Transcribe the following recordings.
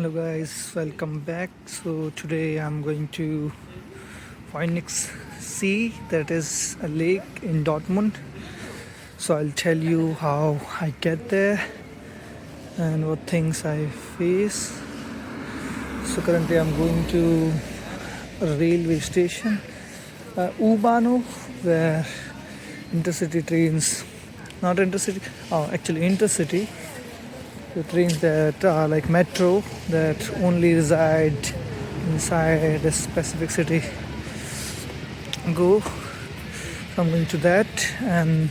Hello guys, welcome back. So today I'm going to Phoenix Sea, that is a lake in Dortmund. So I'll tell you how I get there and what things I face. So currently I'm going to a railway station, U-Bahnhof, where intercity trains, not intercity, actually intercity, the trains that are like metro that only reside inside a specific city go. So I'm going to that, and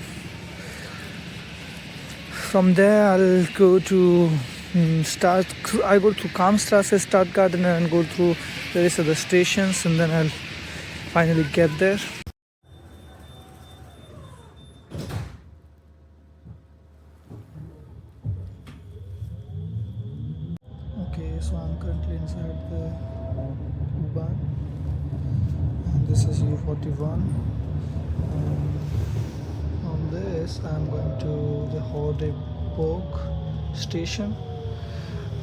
from there I'll go to I go to Kamstrasse, Stadtgarten, and go through various other stations, and then I'll finally get there. Okay, so I'm currently inside the U-Bahn, and this is U41. On this, I'm going to the Hordeburg station,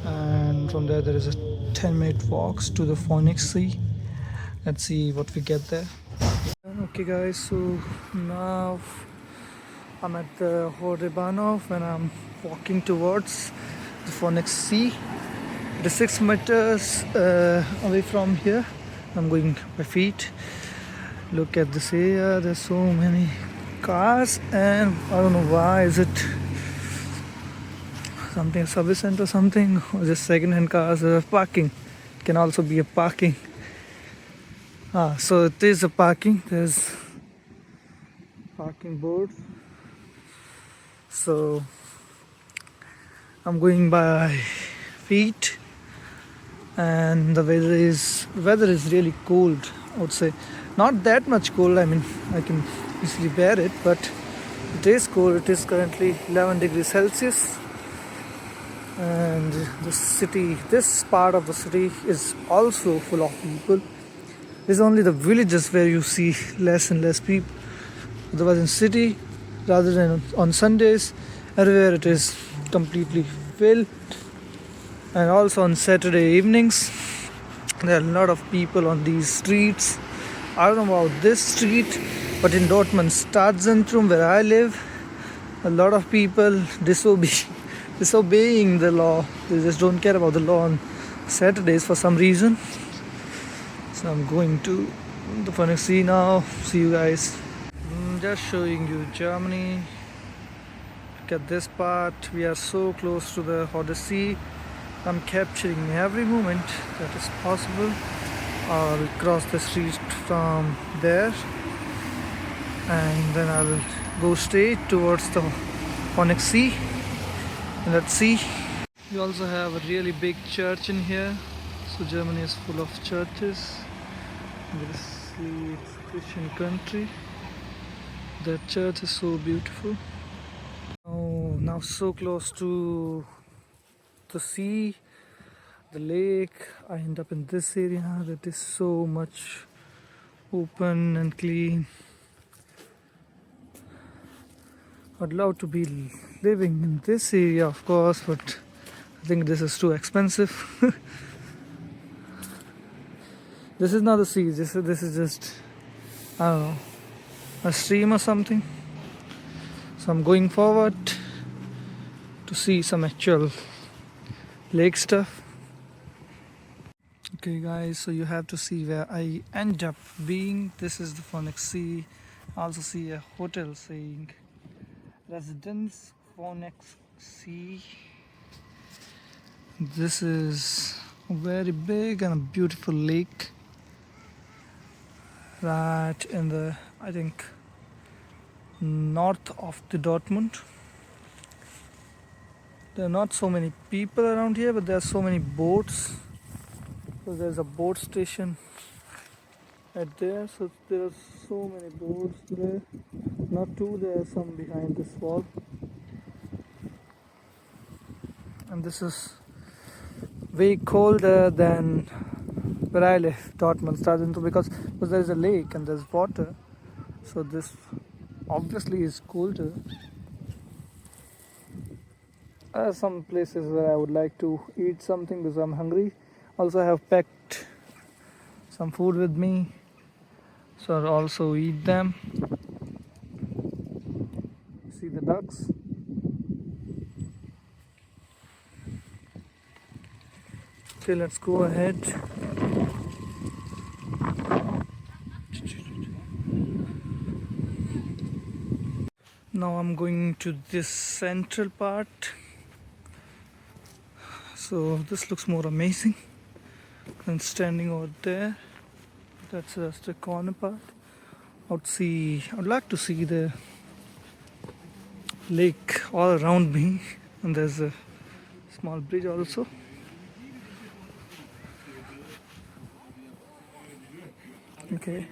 and from there is a 10-minute walk to the Phoenix Sea. Let's see what we get there. Okay, guys, so now I'm at the Hordebahnhof and I'm walking towards the Phoenix Sea. It is 6 meters away from here. I'm going by feet. Look at this area, there's so many cars, and I don't know why. Is it something, a service center or something, or just second-hand cars parking? It can also be a parking. So it is a parking. There's parking board. So I'm going by feet, and the weather is really cold, I would say. Not that much cold, I mean I can easily bear it, but it is cold. It is currently 11 degrees Celsius, and this part of the city is also full of people. It's only the villages where you see less and less people. Otherwise in city, rather than on Sundays, everywhere it is completely filled. And also on Saturday evenings, there are a lot of people on these streets. I don't know about this street, but in Dortmund Stadtzentrum, where I live, a lot of people disobeying the law. They just don't care about the law on Saturdays for some reason. So I'm going to the Phoenix Sea now. See you guys. Just showing you Germany. Look at this part. We are so close to the Hotter Sea. I'm capturing every moment that is possible. I'll cross the street from there, and then I'll go straight towards the Phoenix Sea. And let's see. We also have a really big church in here. So Germany is full of churches. Obviously it's a Christian country. The church is so beautiful. Oh, now so close to the sea, the lake. I end up in this area that is so much open and clean. I'd love to be living in this area, of course, but I think this is too expensive. This is not the sea. This is just, I don't know, a stream or something. So I'm going forward to see some actual lake stuff. Okay guys, so you have to see where I end up being. This is the Phoenix Sea. I also see a hotel saying Residence Phoenix Sea. This is a very big and a beautiful lake right in the, I think, north of the Dortmund. There are not so many people around here, but there are so many boats. So there's a boat station right there. So there are so many boats there. Not two, there are some behind this wall. And this is way colder than where I live, Dortmund, Stahlwerke, because there is a lake and there's water. So this obviously is colder. some places where I would like to eat something because I'm hungry. Also, I have packed some food with me, so I'll also eat them. See the ducks. Okay, let's go ahead. Now I'm going to this central part. So this looks more amazing than standing over there. That's just the corner part. I'd like to see the lake all around me, and there's a small bridge also. Okay.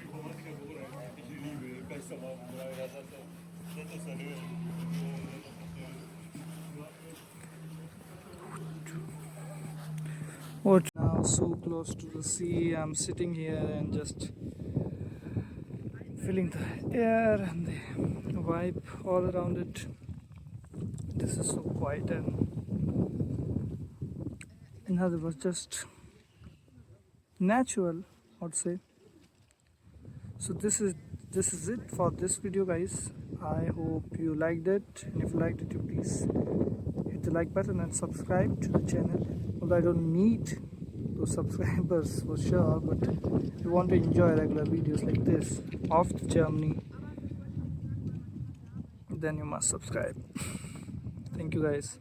What now? So close to the sea. I'm sitting here and just feeling the air and the vibe all around it. This is so quiet and, in other words, just natural, I'd say. So this is it for this video, guys. I hope you liked it, and if you liked it, you please hit the like button and subscribe to the channel. Although I don't need those subscribers for sure, but if you want to enjoy regular videos like this of Germany, then you must subscribe. Thank you, guys.